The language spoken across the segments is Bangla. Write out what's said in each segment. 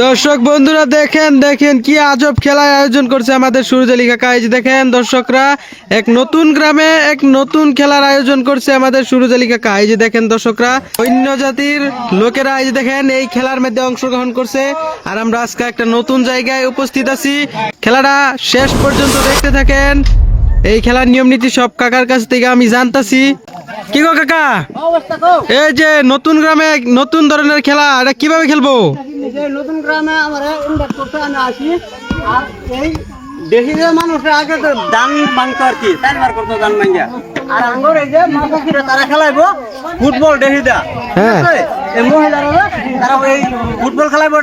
দর্শক বন্ধুরা দেখেন দেখেন কি আজব খেলায় আয়োজন করছে আমাদের সুরজ আলী কাকা। এই যে দেখেন দর্শকরা, এক নতুন গ্রামে এক নতুন খেলার আয়োজন করছে আমাদের সুরজ আলী কাকা। এই যে দেখেন দর্শকরা, অন্য জাতির লোকেরা এই যে দেখেন এই খেলার মধ্যে অংশগ্রহণ করছে। আর আমরা আজকে একটা নতুন জায়গায় উপস্থিত আছি। খেলাটা শেষ পর্যন্ত দেখতে থাকেন। এই খেলার নিয়ম নীতি সব কাকার কাছ থেকে আমি জানতাছি। কি গো কাকা, এই যে নতুন গ্রামে নতুন ধরনের খেলা, এটা কিভাবে খেলবো? নতুন গ্রামে আমরা ইনভাইট করতে আমি আসি। আর এই দেশি যে মানুষের আগে তো দান ভাঙতো আর কি, চারবার করতো দান ভাঙ্গা। আর আমার এই যে মাথাকিরা তারা খেলাইবো ফুটবল দেশিদা। হ্যাঁ, এই মহিলারা তারা এই ফুটবল খেলাইবো।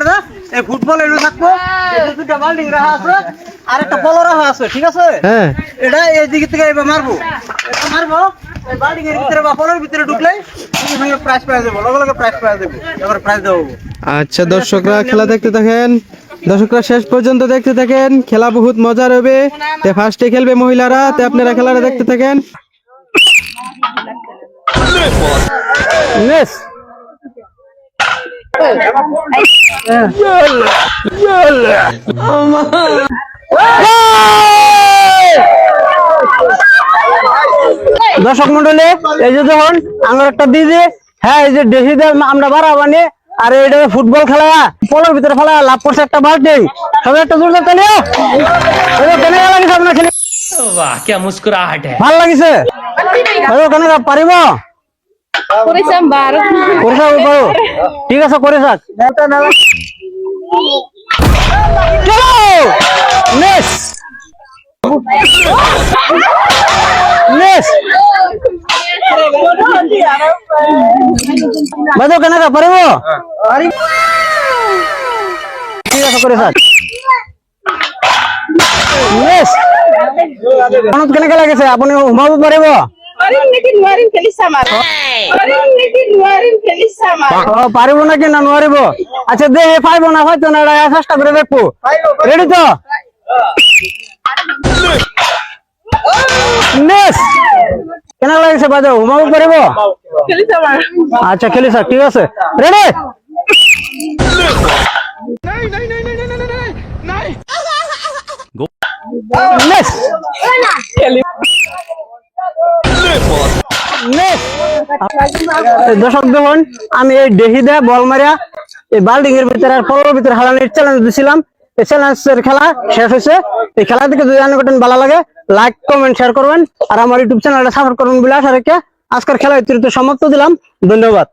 এই ফুটবল এনে থাকবো, দুটা বাল্টিং রাখা আছে আর একটা বল রাখা আছে, ঠিক আছে? হ্যাঁ, এটা এই দিক থেকে এবার মারবো, এটা মারবো এই বাল্টিং এর ভিতরে বা বলের ভিতরে ঢুকলেই প্রাইজ পাওয়া যাবে, লগে লগে প্রাইজ পাওয়া যাবে, এবার প্রাইজ দেবো। আচ্ছা দর্শকরা খেলা দেখতে থাকেন, দর্শকরা শেষ পর্যন্ত দেখতে থাকেন। খেলা বহুত মজার হবে। তে ফার্স্টে খেলবে মহিলারা, তে আপনারা খেলাটা দেখতে থাকেন। নেস দর্শক মন্ডলী, এই যে যখন আমার একটা দিদি, হ্যাঁ এই যে দেশিদা আমরা বাড়া বানিয়ে আর এটা ফুটবল খেলা পলের ভিতরে ফেলা লাভ করছে একটা বাল্টি। সবাই একটা জোর তালি কেন লাগিছে আপনার খেলে? ভাল লাগিছে? কেন পারিব? ঠিক আছে করে থাক। বাজো কেন পারিব? ঠিক আছে করে থাক। কেনেকে লাগেছে? আপনি ঘুমাব পারিব? পারিব নাকি না নোৱাৰিব? আচ্ছা দে পাইব না হয়তো না, চেষ্টা করে দেখবো। রেডি তো? কেন লাগিছে বাজো? ঘুমাব পারিব? আচ্ছা খেলি স্যার, ঠিক আছে রেডি? দর্শক দেখুন, আমি এই দেহিদা বল মারিয়া এই বাল্ডিং এর ভিতরে আর পলের ভিতরে হালানির চ্যালেঞ্জ দিছিলাম। এই চ্যালেঞ্জের খেলা শেষ হয়েছে। এই খেলা থেকে যদি আপনাদের ভালো লাগে লাইক কমেন্ট শেয়ার করবেন আর আমার ইউটিউব চ্যানেলটা সাপোর্ট করবেন বলে আশা রেখে আজকের খেলা সমাপ্ত দিলাম। ধন্যবাদ।